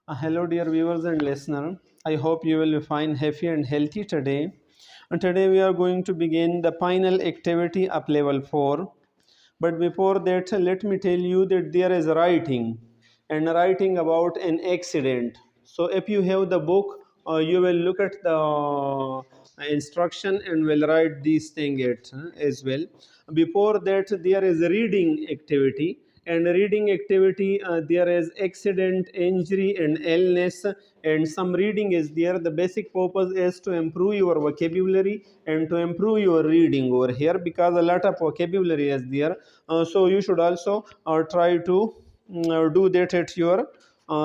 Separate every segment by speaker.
Speaker 1: Hello, dear viewers and listeners. I hope you will be fine, happy, and healthy today. And today we are going to begin the final activity of level 4. But before that, let me tell you that there is writing and writing about an accident. So, if you have the book, you will look at the instruction and will write these things as well. Before that, there is a reading activity, and reading activity there is accident, injury, and illness, and some reading is there. The basic purpose is to improve your vocabulary and to improve your reading over here, because a lot of vocabulary is there. So you should also try to do that at your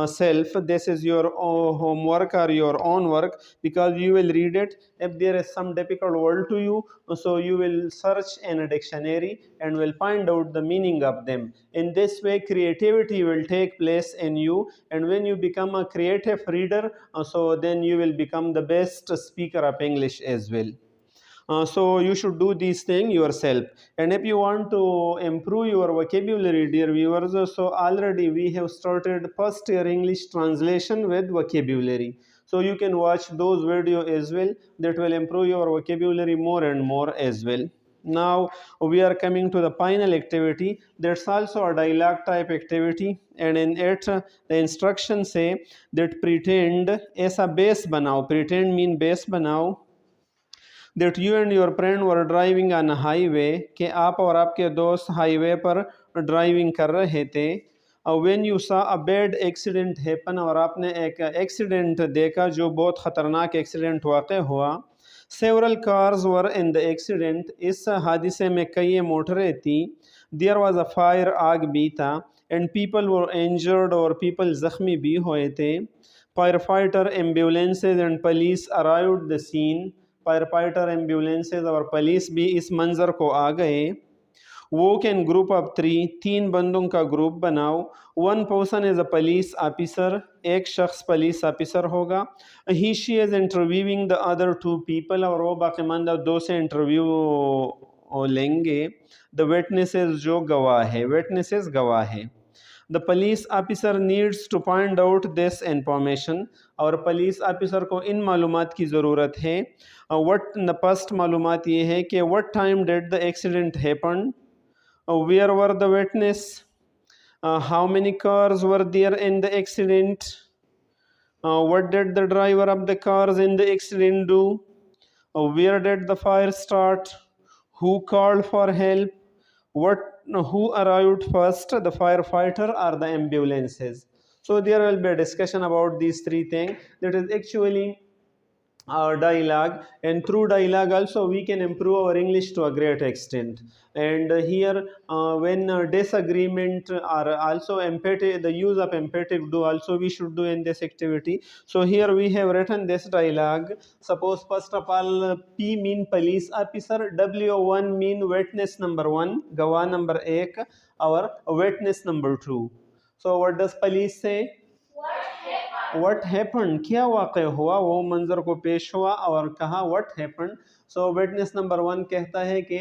Speaker 1: self. This is your homework or your own work, because you will read it. If there is some difficult word to you, so you will search in a dictionary and will find out the meaning of them. In this way, creativity will take place in you, and when you become a creative reader, so then you will become the best speaker of English as well. So you should do these things yourself. And if you want to improve your vocabulary, dear viewers, so already we have started first year English translation with vocabulary. So you can watch those videos as well. That will improve your vocabulary more and more as well. Now we are coming to the final activity. That's also a dialogue type activity, and in it the instructions say that pretend ऐसा base बनाओ. Pretend mean base बनाओ that you and your friend were driving on a highway, कि आप और आपके दोस्त highway पर driving कर रहे थे. when you saw a bad accident happen, और आपने एक एक्सीडेंट देखा जो बहुत ख़तरनाक एक्सीडेंट वाक़ हुआ. several cars were in the accident, इस हादसे में कई मोटरें थी. there was a fire, आग भी था. and people were injured, और people ज़ख्मी भी हुए थे. firefighter, ambulances and police arrived the scene. Fire ambulances और पुलिस भी इस मंज़र को आ गए. वो कैन ग्रुप ऑफ 3, 3 बंदों का ग्रुप बनाओ. One person is a police officer, एक शख्स पुलिस ऑफिसर होगा. He she is interviewing the other 2 people, और वो बाकीमानदा 2 से इंटरव्यू लेंगे. द विटनेसेस, जो गवाह है, विटनेसेस गवाह है. The police officer needs to find out this information, और पुलिस ऑफिसर को इन मालूमात की ज़रूरत है. वट फर्स्ट मालूमात ये है कि what time did the accident happen, where were the witness, how many cars were there in the accident, what did the driver of the cars in the accident do, where did the fire start, who called for help, what who arrived first, the firefighter or the ambulances. So there will be a discussion about these 3 things. That is actually our dialogue, and through dialogue also we can improve our English to a great extent. And here when disagreement are also empathy, the use of empathic do also we should do in this activity. So here we have written this dialogue. Suppose first of all, P mean police officer, W1 mean witness number 1, gawah number 1, or witness number 2. So what does police say? What happen, क्या वाक़ हुआ, वो मंजर को पेश हुआ और कहा what happen. So witness number 1 कहता है कि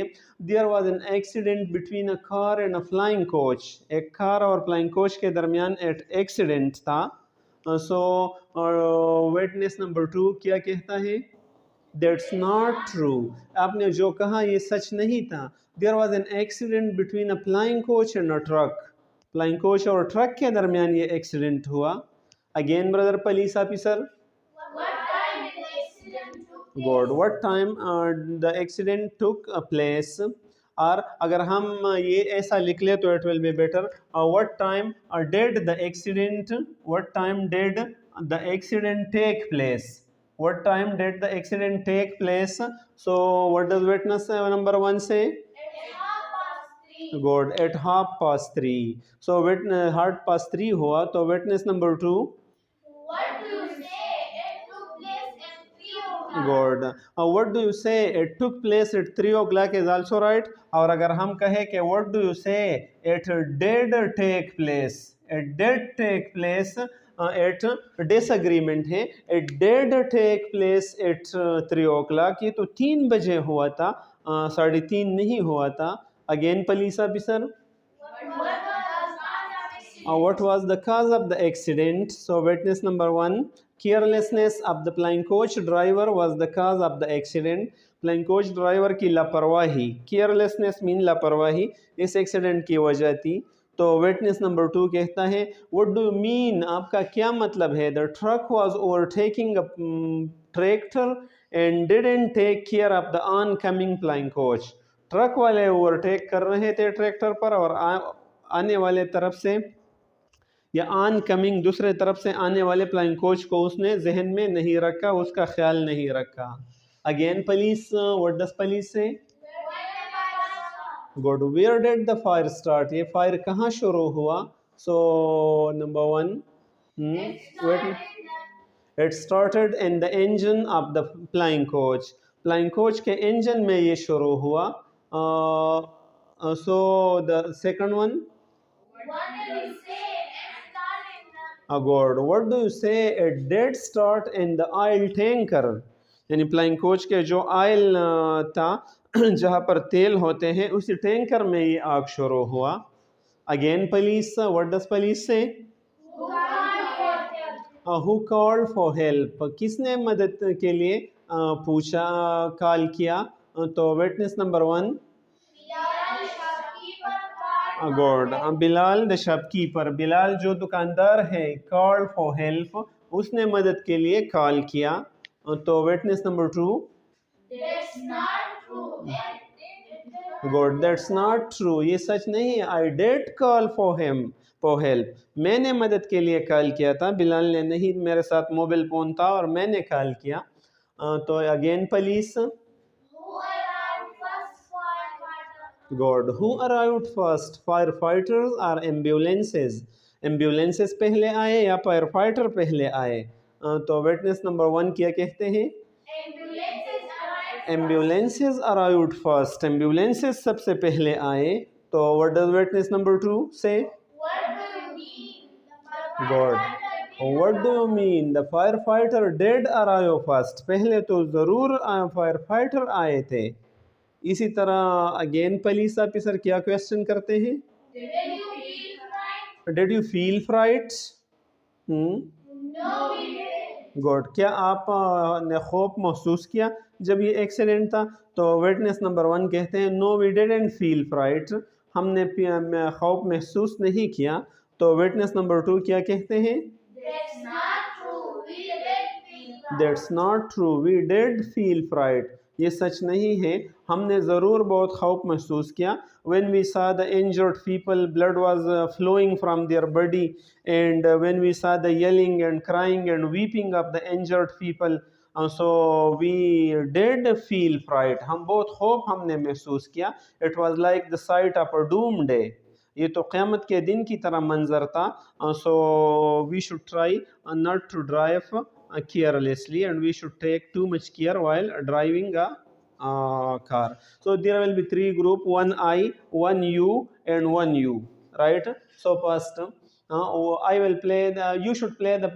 Speaker 1: there was an accident between a car and a flying coach, एक कार और फ्लाइंग कोच के दरमियान एक एक्सीडेंट था. सो विटनेस नंबर 2 क्या कहता है? दैट्स नॉट ट्रू, आपने जो कहा ये सच नहीं था. There was an accident between a flying coach and a truck, flying coach और ट्रक के दरमियान ये एक्सीडेंट हुआ. Again, brother police officer. What time did the accident took place? Good. What time the accident took place? और अगर हम ये ऐसा लिख ले तो it will be better. What time did the accident? What time did the accident take place? What time did the accident take place? So what does witness number 1 say? Good. At 3:30. So witness 3:30 हुआ, तो witness number 2. What do you say? It took place at 3 o'clock. Good. What do you say? It took place at 3 o'clock is also right. और अगर हम कहें कि what do you say? It did take place. It did take place. At disagreement है. It did take place at 3 o'clock. ये तो 3 बजे हुआ था, 3:30 नहीं हुआ था. Again, police officer. What was the cause of the accident? So witness number one, carelessness of the flying coach driver was the cause of the accident. Flying coach driver की लापरवाही, केयरलेसनेस मीन लापरवाही, इस accident की वजह थी. तो witness number to कहता है व्हाट डू यू मीन, आपका क्या मतलब है. The truck was overtaking a tractor and didn't take care of the oncoming flying coach. Truck वाले ओवरटेक कर रहे थे ट्रैक्टर पर और आने वाले तरफ से या आन कमिंग दूसरे तरफ से आने वाले फ्लाइंग कोच को उसने जहन में नहीं रखा, उसका ख्याल नहीं रखा. Again police, what does police say? Good. Where did the fire start, ये फायर कहाँ शुरू हुआ? So number one, it started in the engine of the flying coach. Flying coach के इंजन में ये शुरू हुआ. So the second one, good. What do you say? It did start in the oil tanker, यानी flying coach के जो oil था जहाँ पर तेल होते हैं उसी टैंकर में ये आग शुरू हुआ. Again police, what does police से? हु कॉल्ड फॉर हेल्प, किसने मदद के लिए पूछा, कॉल किया? तो witness number one, good. Bilal the shopkeeper, Bilal जो दुकानदार है, कॉल फॉर हेल्प, उसने मदद के लिए कॉल किया. तो witness number to, good. That's not true, ये सच नहीं है. I did call for him for help, मैंने मदद के लिए कॉल किया था, बिलाल ने नहीं, मेरे साथ मोबाइल फोन था और मैंने कॉल किया. तो again police, good. Who arrived first, fire fighters और एम्बुलेंसेज, एम्बुलेंसेज पहले आए या फायर फाइटर पहले आए? तो विटनेस नंबर वन क्या कहते हैं? एम्बुलेंसेज अराइव्ड फर्स्ट, एम्बुलेंसेज सबसे पहले आए. तो what does witness number two say? Good. What do you mean, the fire fighter did arrive first, पहले तो ज़रूर फायर फाइटर आए थे. इसी तरह अगेन पुलिस ऑफिसर क्या क्वेश्चन करते हैं? Did you feel fright? Good. क्या आप ने खौफ महसूस किया जब ये एक्सीडेंट था? तो विटनेस नंबर वन कहते हैं no we didn't feel fright, हमने खौफ महसूस नहीं किया. तो विटनेस नंबर टू क्या कहते हैं? That's not true, we did feel fright, ये सच नहीं है, हमने ज़रूर बहुत खौफ महसूस किया. when we saw the injured people, blood was flowing from their body, and when we saw the yelling and crying and weeping of the injured people, so we did feel fright, हम बहुत खौफ हमने महसूस किया. it was like the sight of a doomsday, ये तो क़यामत के दिन की तरह मंजर था. so we should try not to drive carelessly, and we should take too much care while driving a car. So there will be three group, one I, one you, and one you, right? So first I will play the, you should play the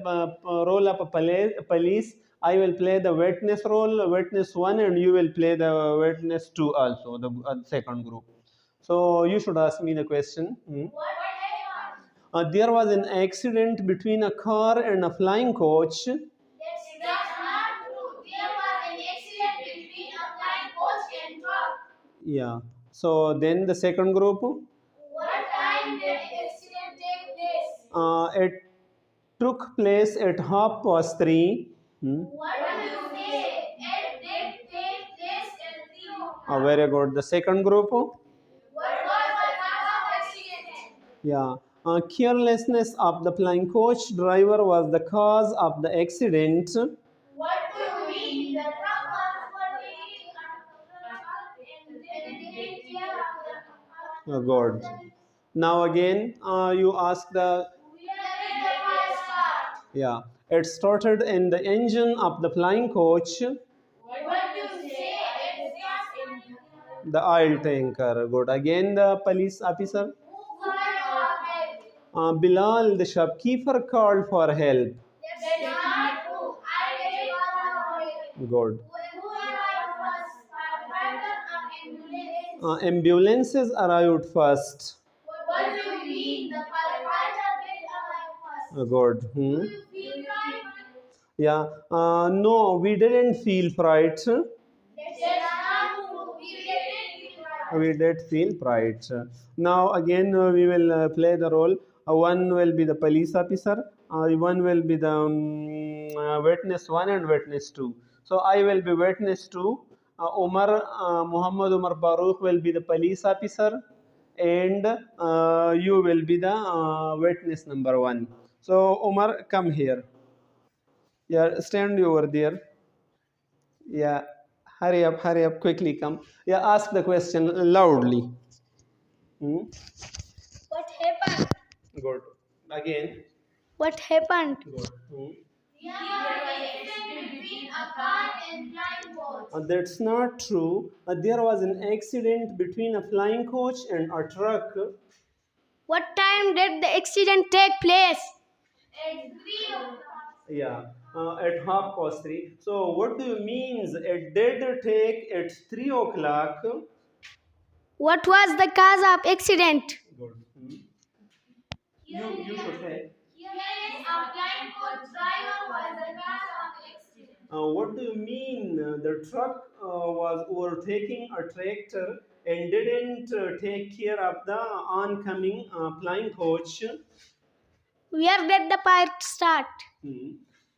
Speaker 1: role of a police. I will play the witness role, witness one, and you will play the witness two also, the second group. So you should ask me the question. There was an accident between a car and a flying coach. Yeah. So then the second group. What time did the accident take place? It took place at 3:30. What do you say? It did take place at 3:00. Very good. The second group. What was the cause of accident? Yeah. Carelessness of the flying coach driver was the cause of the accident. What do you mean? The truck was overtaking and didn't take care of the good. Now again, you ask the. Where did the fire start? Yeah, it started in the engine of the flying coach. What do you say? It started in the oil tanker. Good. Again, the police officer. Who called for help? Bilal, the shopkeeper, called for help. That's not true. I did call for help. Good. Who arrived first? Firefighter or ambulance? Ambulances arrived first. What do you mean? The firefighter Good. Yeah. No, we didn't feel fright. We did feel pride. Now again we will play the role. One will be the police officer. One will be the witness one and witness two. So I will be witness two. Muhammad Umar Baruch will be the police officer, and you will be the witness number one. So Umar, come here. Yeah, stand over there. Yeah, hurry up, quickly come. Yeah, ask the question loudly. Hmm?
Speaker 2: What happened?
Speaker 1: Good. Again.
Speaker 2: What happened?
Speaker 1: Good. Hmm.
Speaker 2: There was an accident between a car and flying coach.
Speaker 1: That's not true. There was an accident between a flying coach and a truck.
Speaker 2: What time did the accident take place? At 3 o'clock.
Speaker 1: Yeah, at 3:30. So, what do you mean? It did take at 3 o'clock.
Speaker 2: What was the cause of accident?
Speaker 1: Good. Hmm. You should say.
Speaker 2: Yes, a flying coach driver was the cause of accident.
Speaker 1: What do you mean? The truck was overtaking a tractor and didn't take care of the oncoming flying coach.
Speaker 2: Where did the fire start?
Speaker 1: Hmm.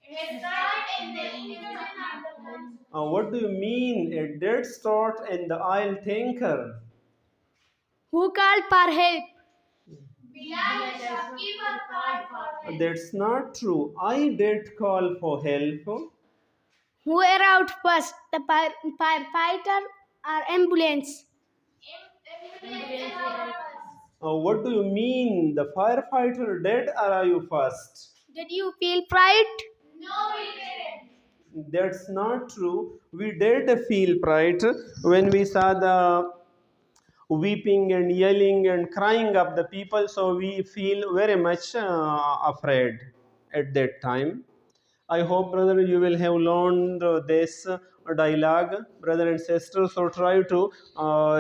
Speaker 2: It started in the engine of the coach.
Speaker 1: What do you mean? It did start in the oil tanker.
Speaker 2: Who called for help? Bilal, the shopkeeper, called for help.
Speaker 1: That's not true. I did call for help.
Speaker 2: Who arrived first, the firefighter or ambulance? Ambulance arrived first.
Speaker 1: What do you mean? The firefighter did arrive first.
Speaker 2: Did you feel pride? No, we didn't.
Speaker 1: That's not true. We did feel pride when we saw the weeping and yelling and crying of the people, so we feel very much afraid at that time. I hope, brother, you will have learned this dialogue, brother and sister. So try to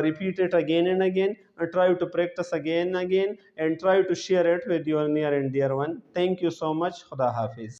Speaker 1: repeat it again and again, try to practice again and again, and try to share it with your near and dear one. Thank you so much. Khuda Hafiz.